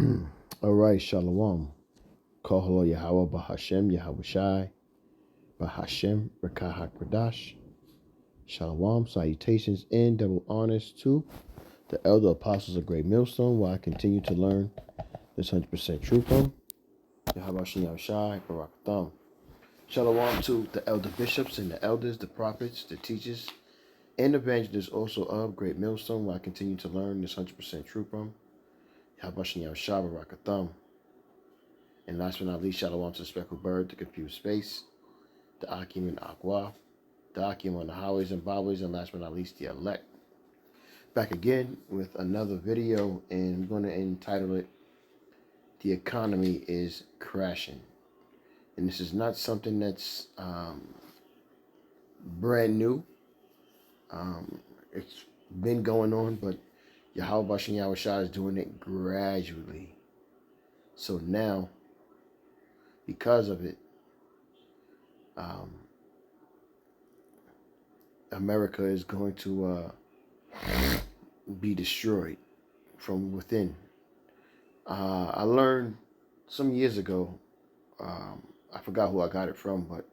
All right, Shalom. Kohalo Yahweh Bahashem Yahweh Shai Bahashem Rekah HaKradash. Shalom. Salutations and double honors to the elder apostles of Great Millstone, while I continue to learn this 100% truth from Yahweh Shem Yahweh Shai Barak Thumb. Shalom to the elder bishops and the elders, the prophets, the teachers, and evangelists also of Great Millstone, while I continue to learn this 100% truth from Yahweh Shem Yahweh Shai Barak Thumb. And last but not least, shalom to the speckled bird, the confused space, the Akim and Aqua, the Akim on the highways and byways, and last but not least, the elect. Back again with another video, and I'm going to entitle it, The Economy is Crashing. And this is not something that's brand new. It's been going on, but Yahweh Shem Yahweh Shai is doing it gradually. So now, because of it, America is going to be destroyed from within. I learned some years ago, I forgot who I got it from, but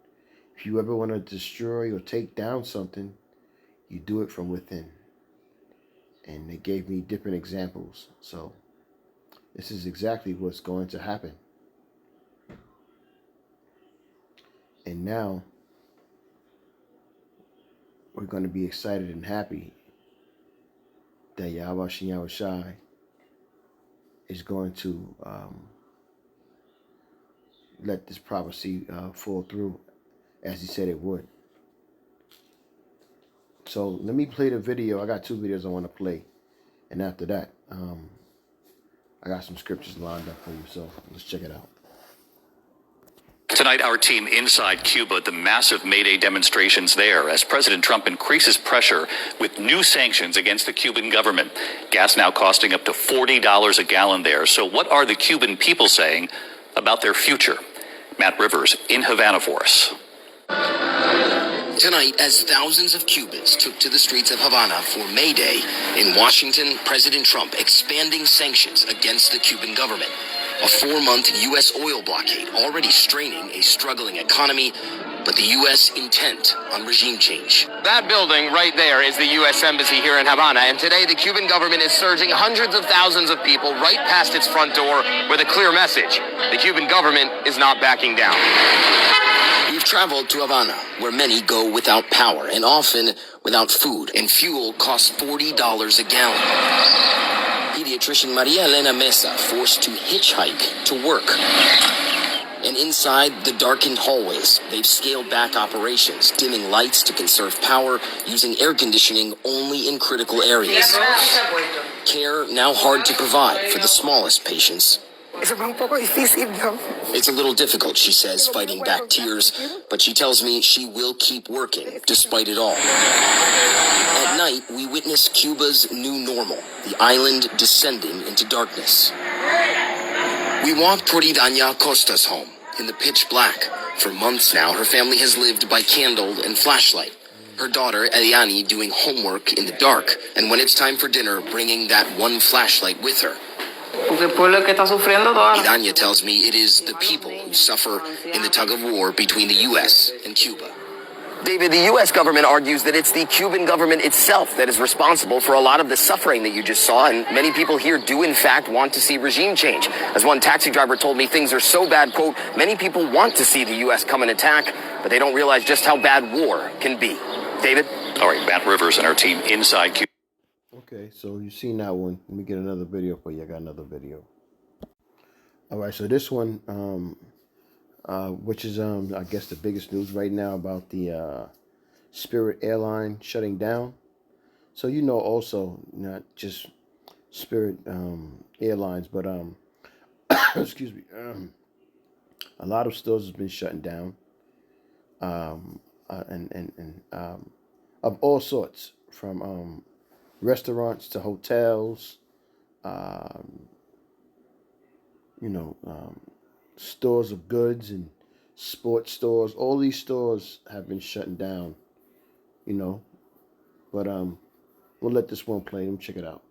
if you ever want to destroy or take down something, you do it from within. And they gave me different examples. So this is exactly what's going to happen. And now we're going to be excited and happy that Yahweh Shem Yahweh Shai is going to let this prophecy fall through as he said it would. So let me play the video. I got two videos I want to play. And after that, I got some scriptures lined up for you. So let's check it out. Tonight, our team inside Cuba, the massive May Day demonstrations there as President Trump increases pressure with new sanctions against the Cuban government. Gas now costing up to $40 a gallon there. So what are the Cuban people saying about their future? Matt Rivers in Havana for us. Tonight, as thousands of Cubans took to the streets of Havana for May Day, in Washington, President Trump expanding sanctions against the Cuban government. A 4-month U.S. oil blockade already straining a struggling economy, but the U.S. intent on regime change. That building right there is the U.S. Embassy here in Havana, and today the Cuban government is surging hundreds of thousands of people right past its front door with a clear message. The Cuban government is not backing down. We've traveled to Havana, where many go without power and often without food, and fuel costs $40 a gallon. Pediatrician Maria Elena Mesa forced to hitchhike to work. And inside the darkened hallways, they've scaled back operations, dimming lights to conserve power, using air conditioning only in critical areas. Care now hard to provide for the smallest patients. It's a little difficult, she says, fighting back tears, but she tells me she will keep working despite it all. At night, we witness Cuba's new normal, the island descending into darkness. We walk toward Idania Costa's home in the pitch black. For months now, her family has lived by candle and flashlight. Her daughter, Eliani, doing homework in the dark, and when it's time for dinner, bringing that one flashlight with her. Idania tells me it is the people who suffer in the tug of war between the U.S. and Cuba. David, the U.S. government argues that it's the Cuban government itself that is responsible for a lot of the suffering that you just saw, and many people here do in fact want to see regime change. As one taxi driver told me, things are so bad, quote, many people want to see the U.S. come and attack, but they don't realize just how bad war can be. David? All right, Matt Rivers and our team inside Cuba. Okay, so you've seen that one. Let me get another video for you. I got another video. All right, so this one, which is, I guess, the biggest news right now about the Spirit airline shutting down. So, you know, also not just Spirit Airlines, but, excuse me, a lot of stores has been shutting down, and of all sorts, from restaurants to hotels, stores of goods and sports stores. All these stores have been shutting down, But we'll let this one play. Let me check it out.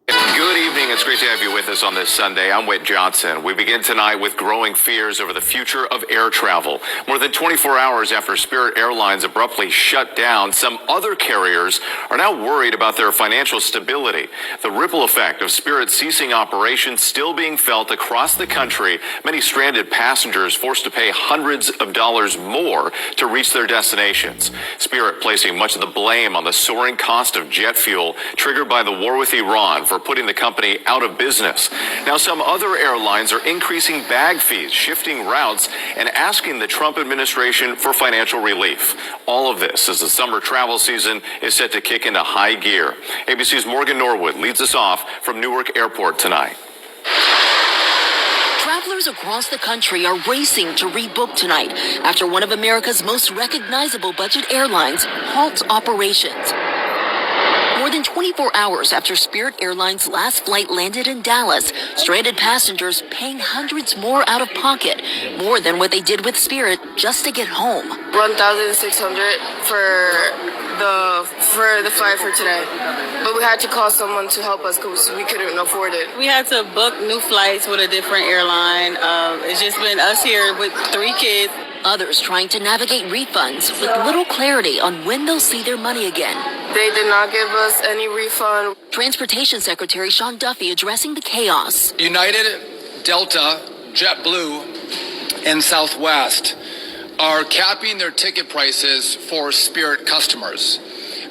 Good evening. evening. It's great to have you with us on this Sunday. I'm Whit Johnson. We begin tonight with growing fears over the future of air travel. More than 24 hours after Spirit Airlines abruptly shut down, some other carriers are now worried about their financial stability. The ripple effect of Spirit ceasing operations still being felt across the country. Many stranded passengers forced to pay hundreds of dollars more to reach their destinations. Spirit placing much of the blame on the soaring cost of jet fuel triggered by the war with Iran for putting the company out of business. Now, some other airlines are increasing bag fees, shifting routes, and asking the Trump administration for financial relief. All of this as the summer travel season is set to kick into high gear. ABC's Morgan Norwood leads us off from Newark Airport tonight. Travelers across the country are racing to rebook tonight after one of America's most recognizable budget airlines halts operations. More than 24 hours after Spirit Airlines' last flight landed in Dallas, stranded passengers paying hundreds more out of pocket, more than what they did with Spirit just to get home. $1,600 for the flight for today, but we had to call someone to help us because we couldn't afford it. We had to book new flights with a different airline. It's just been us here with 3 kids. Others trying to navigate refunds with little clarity on when they'll see their money again. They did not give us any refund. Transportation Secretary Sean Duffy addressing the chaos. United, Delta, JetBlue, and Southwest are capping their ticket prices for Spirit customers.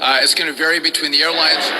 It's going to vary between the airlines.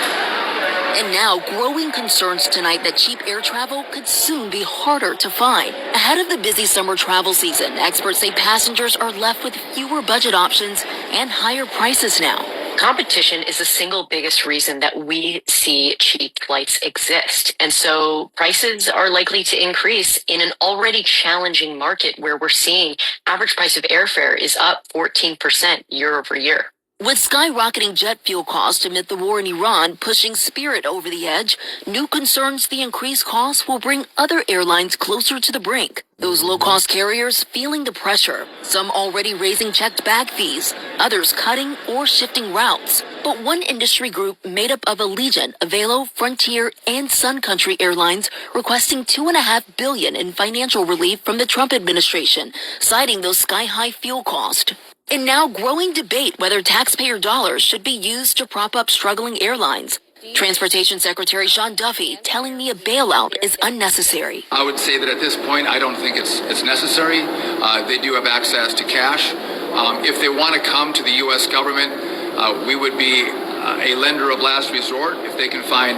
And now, growing concerns tonight that cheap air travel could soon be harder to find. Ahead of the busy summer travel season, experts say passengers are left with fewer budget options and higher prices now. Competition is the single biggest reason that we see cheap flights exist. And so prices are likely to increase in an already challenging market where we're seeing average price of airfare is up 14% year over year. With skyrocketing jet fuel costs amid the war in Iran pushing Spirit over the edge, new concerns the increased costs will bring other airlines closer to the brink. Those low-cost carriers feeling the pressure, some already raising checked bag fees, others cutting or shifting routes. But one industry group made up of Allegiant, Avelo, Frontier, and Sun Country Airlines requesting $2.5 billion in financial relief from the Trump administration, citing those sky-high fuel costs. And now growing debate whether taxpayer dollars should be used to prop up struggling airlines. Transportation Secretary Sean Duffy telling me a bailout is unnecessary. I would say that at this point, I don't think it's necessary. They do have access to cash. If they want to come to the U.S. government, we would be a lender of last resort if they can find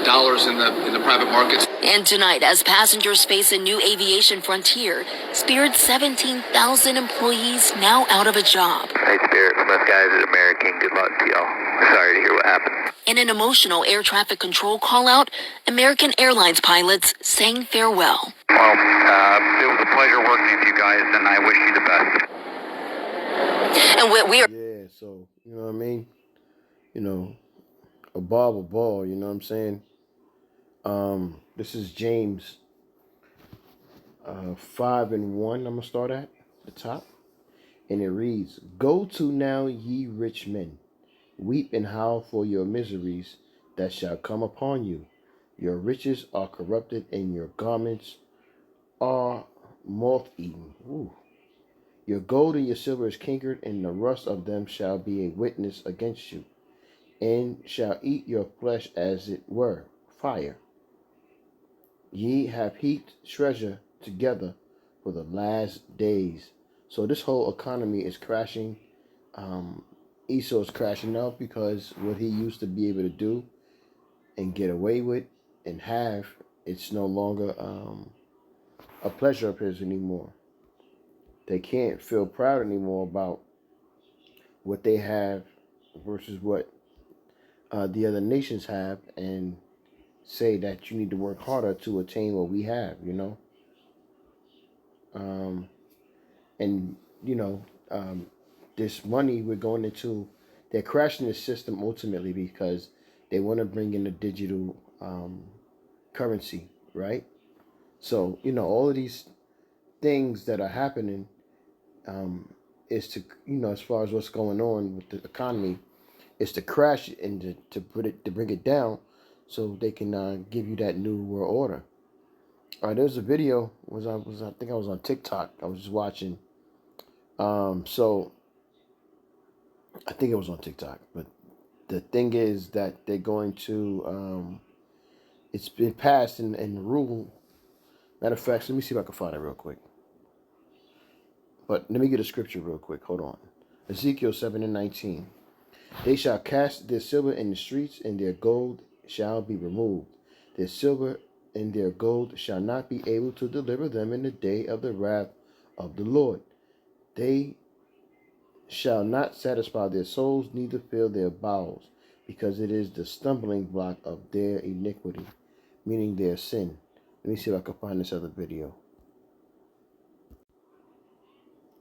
dollars in the private markets. And tonight, as passengers face a new aviation frontier, Spirit's 17,000 employees now out of a job. Hey, Spirit, from us guys at American, good luck to y'all. Sorry to hear what happened. In an emotional air traffic control call-out, American Airlines pilots saying farewell. Well, it was a pleasure working with you guys, and I wish you the best. And we are... Yeah, so, you know what I mean? You know, a ball, you know what I'm saying? This is James 5:1. I'm going to start at the top. And it reads, "Go to now, ye rich men, weep and howl for your miseries that shall come upon you. Your riches are corrupted, and your garments are moth-eaten. Ooh. Your gold and your silver is cankered, and the rust of them shall be a witness against you, and shall eat your flesh as it were fire. Ye have heaped treasure together for the last days." So this whole economy is crashing. Esau is crashing out because what he used to be able to do and get away with and have, it's no longer a pleasure of his anymore. They can't feel proud anymore about what they have versus what the other nations have, and say that you need to work harder to attain what we have, you know. And, you know, this money we're going into, they're crashing the system ultimately because they want to bring in a digital currency, right? So, you know, all of these things that are happening is to, you know, as far as what's going on with the economy, is to crash it and to bring it down so they can give you that new world order. All right, there's a video. I think I was on TikTok. I was just watching. So I think it was on TikTok, but the thing is that they're going to. It's been passed in rule. Matter of fact, let me see if I can find it real quick. But let me get a scripture real quick. Hold on. Ezekiel 7:19. They shall cast their silver in the streets, and their gold shall be removed. Their silver and their gold shall not be able to deliver them in the day of the wrath of the Lord. They shall not satisfy their souls, neither fill their bowels, because it is the stumbling block of their iniquity, meaning their sin. Let me see if I can find this other video.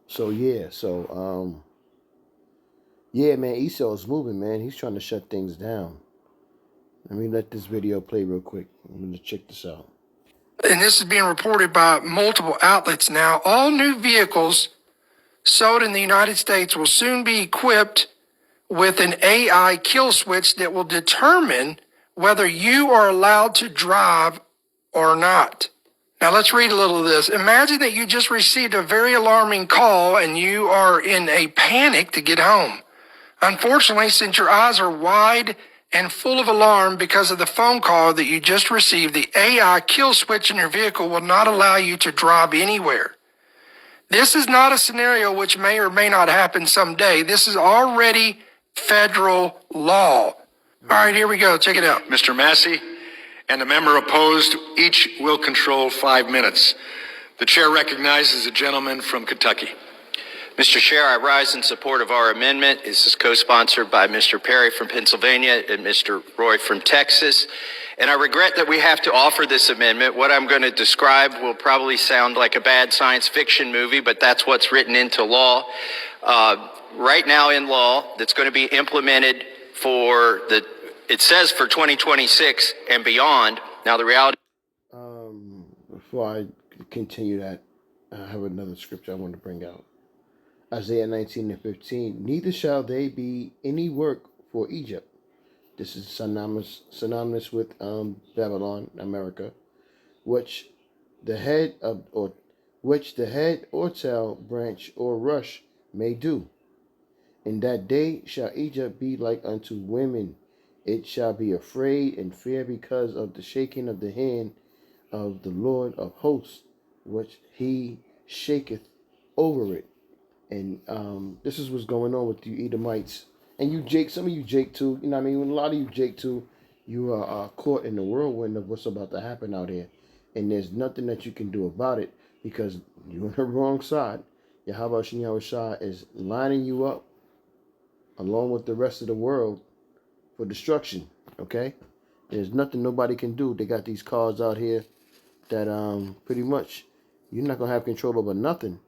So man, Esau's moving, man. He's trying to shut things down. Let me let this video play real quick. I'm going to check this out. And this is being reported by multiple outlets now. All new vehicles sold in the United States will soon be equipped with an AI kill switch that will determine whether you are allowed to drive or not. Now let's read a little of this. Imagine that you just received a very alarming call and you are in a panic to get home. Unfortunately, since your eyes are wide and full of alarm because of the phone call that you just received, the AI kill switch in your vehicle will not allow you to drive anywhere. This is not a scenario which may or may not happen someday. This is already federal law. All right, here we go. Check it out. Mr. Massey and the member opposed each will control 5 minutes. The chair recognizes the gentleman from Kentucky. Mr. Chair, I rise in support of our amendment. This is co-sponsored by Mr. Perry from Pennsylvania and Mr. Roy from Texas. And I regret that we have to offer this amendment. What I'm going to describe will probably sound like a bad science fiction movie, but that's what's written into law. Right now in law, that's going to be implemented it says for 2026 and beyond. Now the reality. Before I continue that, I have another scripture I want to bring out. Isaiah 19:15. Neither shall they be any work for Egypt. This is synonymous with Babylon, America, which the head or tail, branch or rush may do. In that day shall Egypt be like unto women. It shall be afraid and fear because of the shaking of the hand of the Lord of hosts, which he shaketh over it. And this is what's going on with you Edomites. And you Jake, some of you Jake too. You know what I mean? A lot of you Jake too, you are caught in the whirlwind of what's about to happen out here. And there's nothing that you can do about it because you're on the wrong side. Yahweh Shem Yahushua is lining you up along with the rest of the world for destruction. Okay? There's nothing nobody can do. They got these cars out here that pretty much you're not going to have control over nothing.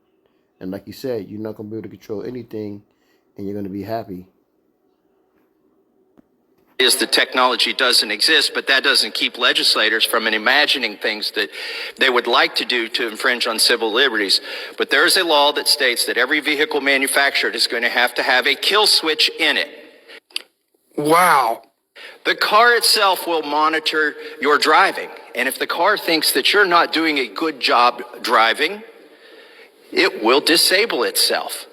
And like you said, you're not going to be able to control anything, and you're going to be happy. Is the technology doesn't exist, but that doesn't keep legislators from imagining things that they would like to do to infringe on civil liberties. But there is a law that states that every vehicle manufactured is going to have a kill switch in it. Wow. The car itself will monitor your driving. And if the car thinks that you're not doing a good job driving, it will disable itself.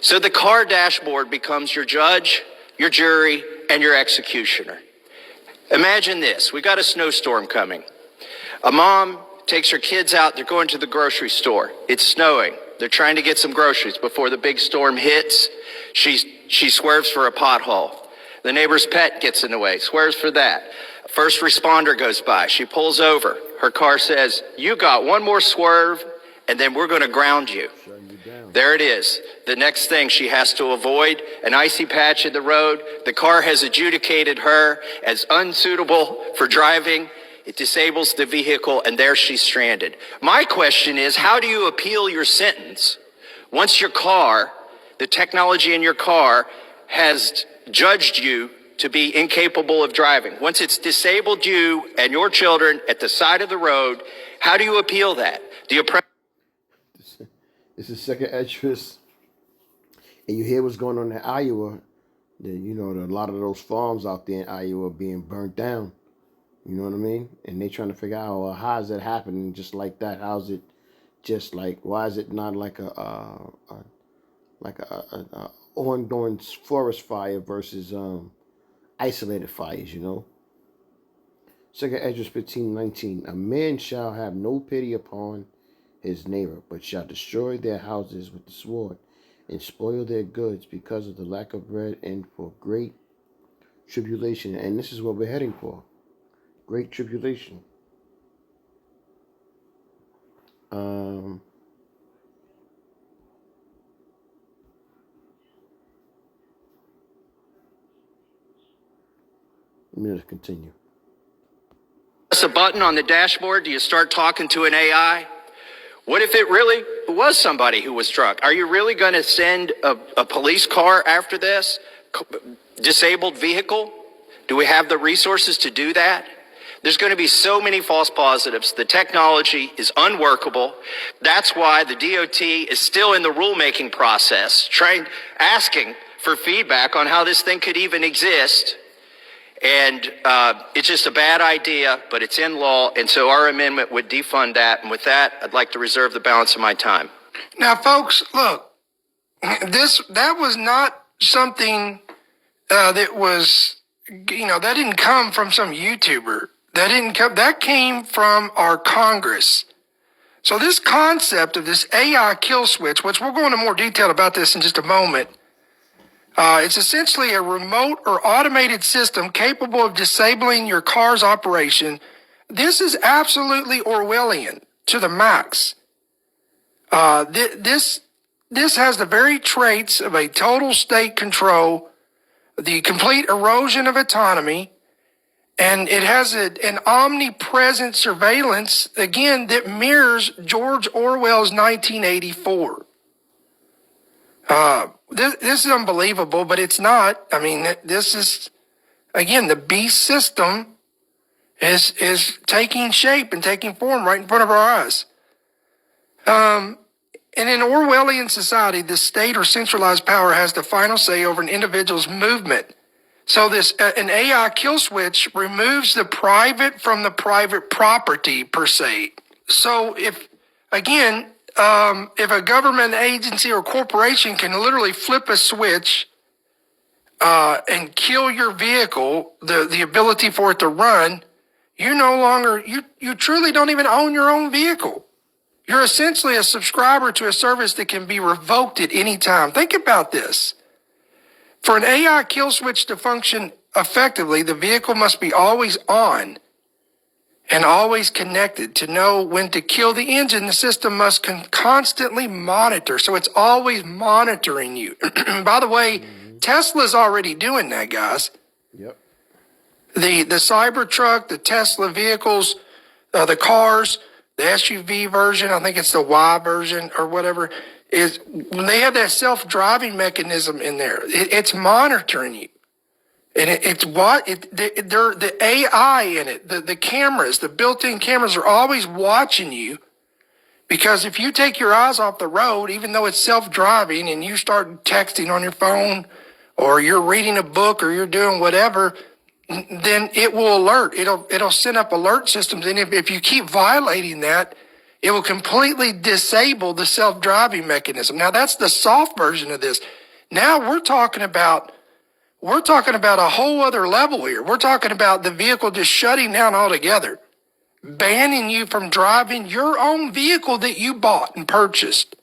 So the car dashboard becomes your judge, your jury, and your executioner. Imagine this. We got a snowstorm coming. A mom takes her kids out. They're going to the grocery store. It's snowing. They're trying to get some groceries before the big storm hits. She swerves for a pothole. The neighbor's pet gets in the way, swerves for that. A first responder goes by. She pulls over. Her car says, "You got one more swerve, and then we're going to ground you." There it is. The next thing, she has to avoid an icy patch in the road. The car has adjudicated her as unsuitable for driving. It disables the vehicle, and there she's stranded. My question is, how do you appeal your sentence once your car, the technology in your car, has judged you to be incapable of driving? Once it's disabled you and your children at the side of the road, how do you appeal that? Do you This is second Esdras, and you hear what's going on in Iowa. A lot of those farms out there in Iowa are being burnt down. You know what I mean? And they trying to figure out, well, how is that happening just like that? How's it just like, why is it not like a ongoing forest fire versus isolated fires, you know? 2 Esdras 15:19. A man shall have no pity upon his neighbor, but shall destroy their houses with the sword, and spoil their goods because of the lack of bread and for great tribulation. And this is what we're heading for. Great tribulation. Let me just continue. Press a button on the dashboard, do you start talking to an AI? What if it really was somebody who was drunk? Are you really going to send a police car after this? Disabled vehicle? Do we have the resources to do that? There's going to be so many false positives. The technology is unworkable. That's why the DOT is still in the rulemaking process, asking for feedback on how this thing could even exist. And it's just a bad idea, but it's in law, and so our amendment would defund that. And with that, I'd like to reserve the balance of my time. Now, folks, look, that was not something that was, that didn't come from some YouTuber. That came from our Congress. So this concept of this AI kill switch, which we'll go into more detail about this in just a moment, it's essentially a remote or automated system capable of disabling your car's operation. This is absolutely Orwellian to the max. This has the very traits of a total state control, the complete erosion of autonomy, and it has an omnipresent surveillance, again, that mirrors George Orwell's 1984. This is unbelievable, but it's not. I mean, this is, again, the beast system is taking shape and taking form right in front of our eyes. And in Orwellian society, the state or centralized power has the final say over an individual's movement. So an AI kill switch removes the private from the private property per se. So if a government agency or corporation can literally flip a switch and kill your vehicle, the ability for it to run, you truly don't even own your own vehicle. You're essentially a subscriber to a service that can be revoked at any time. Think about this. For an AI kill switch to function effectively, the vehicle must be always on and always connected. To know when to kill the engine, the system must constantly monitor. So it's always monitoring you. By the way, Tesla's already doing that, guys. Yep. The Cybertruck, the Tesla vehicles, the cars, the SUV version, I think it's the Y version or whatever, is when they have that self-driving mechanism in there, it's monitoring you. And the AI in it, the cameras, the built-in cameras are always watching you, because if you take your eyes off the road, even though it's self-driving, and you start texting on your phone, or you're reading a book, or you're doing whatever, then it will alert. It'll send up alert systems, and if you keep violating that, it will completely disable the self-driving mechanism. Now that's the soft version of this. Now we're talking about a whole other level here. We're talking about the vehicle just shutting down altogether, banning you from driving your own vehicle that you bought and purchased.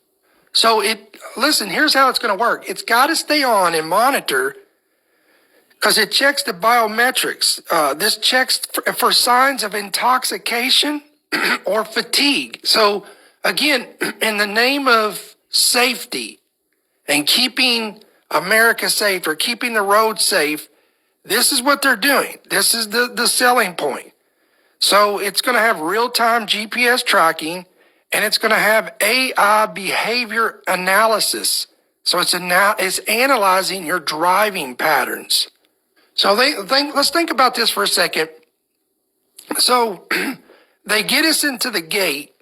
So listen, here's how it's going to work. It's got to stay on and monitor, because it checks the biometrics. This checks for signs of intoxication or fatigue. So again, in the name of safety and keeping America safe, or keeping the road safe, this is what they're doing. This is the selling point. So it's going to have real-time GPS tracking, and it's going to have AI behavior analysis. So it's analyzing your driving patterns. So let's think about this for a second. So they get us into the gate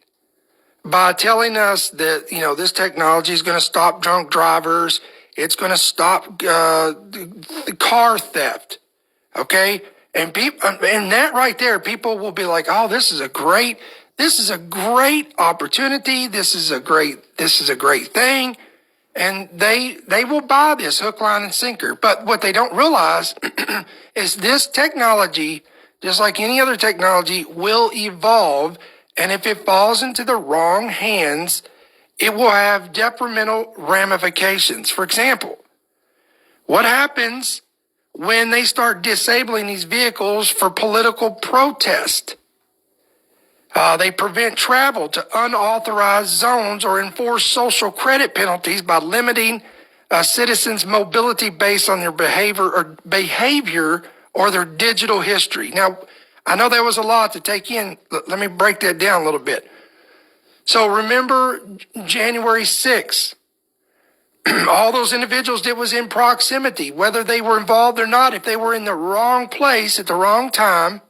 by telling us that, this technology is going to stop drunk drivers. It's going to stop the car theft. Okay. And that right there, people will be like, "Oh, this is a great opportunity. This is a great thing." And they will buy this hook, line, and sinker. But what they don't realize is this technology, just like any other technology, will evolve. And if it falls into the wrong hands, it will have detrimental ramifications. For example, what happens when they start disabling these vehicles for political protest? They prevent travel to unauthorized zones or enforce social credit penalties by limiting citizens' mobility based on their behavior or their digital history. Now, I know that was a lot to take in. Let me break that down a little bit. So remember January 6th. All those individuals that was in proximity, whether they were involved or not, if they were in the wrong place at the wrong time,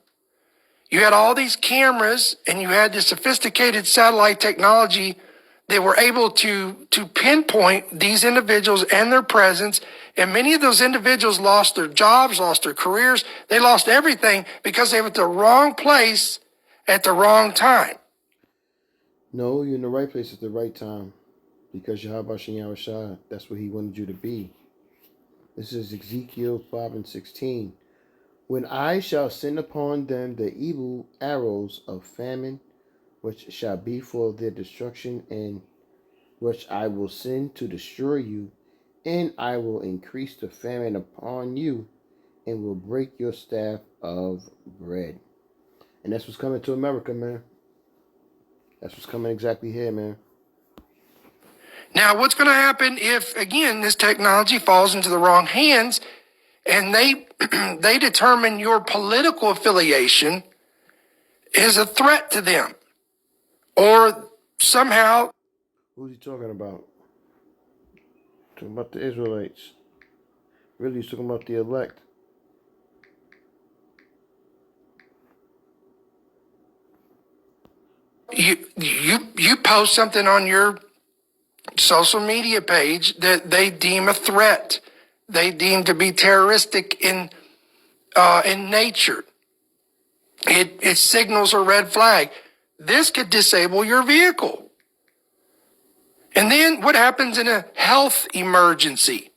you had all these cameras and you had this sophisticated satellite technology that were able to pinpoint these individuals and their presence. And many of those individuals lost their jobs, lost their careers. They lost everything because they were at the wrong place at the wrong time. No, you're in the right place at the right time. Because Yahweh Shem Yahushua, that's where he wanted you to be. This is Ezekiel 5:16. When I shall send upon them the evil arrows of famine, which shall be for their destruction, and which I will send to destroy you, and I will increase the famine upon you, and will break your staff of bread. And that's what's coming to America, man. That's what's coming exactly here, man. Now, what's going to happen if, again, this technology falls into the wrong hands and they determine your political affiliation is a threat to them? Or somehow... Who's he talking about? Talking about the Israelites. Really, he's talking about the elect. You post something on your social media page that they deem a threat, they deem to be terroristic in nature. It signals a red flag. This could disable your vehicle. And then what happens in a health emergency,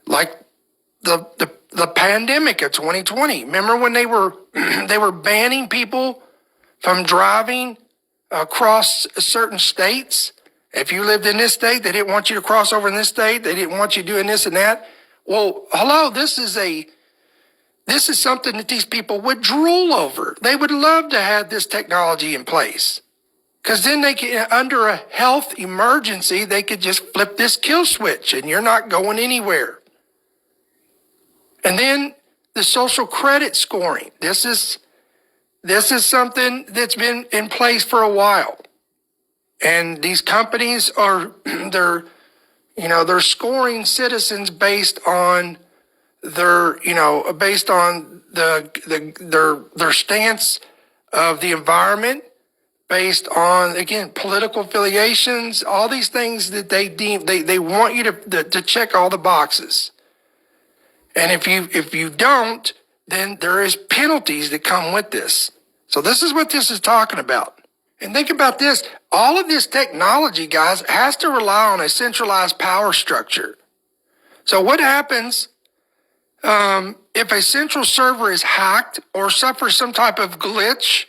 like the pandemic of 2020? Remember when they were banning people from driving across certain states? If you lived in this state, they didn't want you to cross over in this state. They didn't want you doing this and that. Well, hello, this is something that these people would drool over. They would love to have this technology in place. Because then they can, under a health emergency, they could just flip this kill switch and you're not going anywhere. And then the social credit scoring. This is something that's been in place for a while. And these companies they're scoring citizens based on their stance of the environment, based on, again, political affiliations, all these things that they deem, they want you to check all the boxes. And if you don't, then there is penalties that come with this. So this is what this is talking about. And think about this. All of this technology, guys, has to rely on a centralized power structure. So what happens if a central server is hacked or suffers some type of glitch,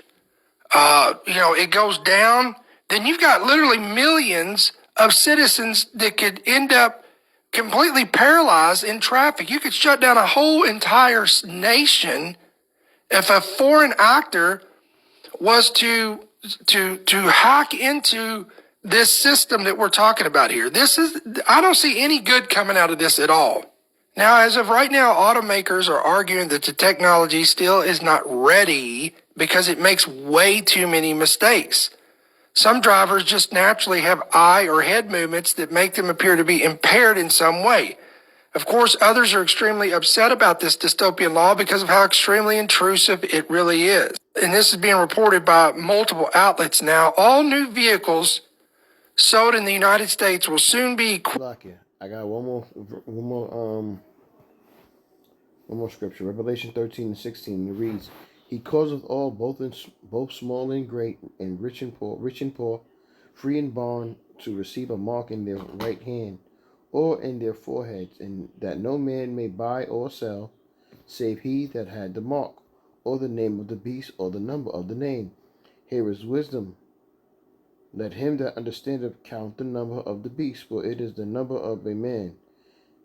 it goes down, then you've got literally millions of citizens that could end up completely paralyzed in traffic. You could shut down a whole entire nation if a foreign actor was to hack into this system that we're talking about here. I don't see any good coming out of this at all. Now, as of right now, automakers are arguing that the technology still is not ready because it makes way too many mistakes. Some drivers just naturally have eye or head movements that make them appear to be impaired in some way. Of course, others are extremely upset about this dystopian law because of how extremely intrusive it really is. And this is being reported by multiple outlets now. All new vehicles sold in the United States will soon be... I got one more One more scripture, Revelation 13:16. It reads, He causeth all, both small and great, and rich and poor, free and bond, to receive a mark in their right hand or in their foreheads, and that no man may buy or sell, save he that had the mark, or the name of the beast, or the number of the name. Here is wisdom. Let him that understandeth count the number of the beast, for it is the number of a man,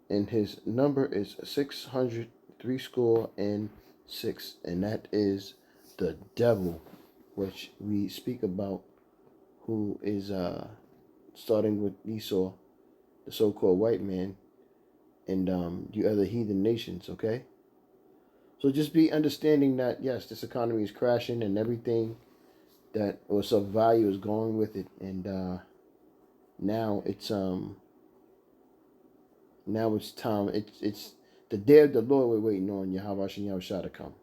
and his number is 666, and that is the devil, which we speak about, who is starting with Esau, the so-called white man, and you other heathen nations. Okay, so just be understanding that yes, this economy is crashing, and everything that was of value is going with it, and now it's time. It's the day of the Lord we're waiting on, Yahweh and Yahushua to come.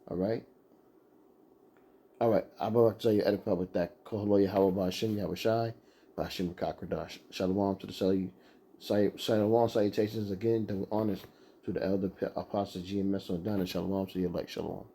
All right. I'm about to tell you edify with that. Kohalo Yahweh Ba'Hashem Yahushai Ba'Hashem Kakradash. Shalom to the Shalom salutations again. Double honors to the elder apostle GMS on down, and shalom to your elect. Shalom.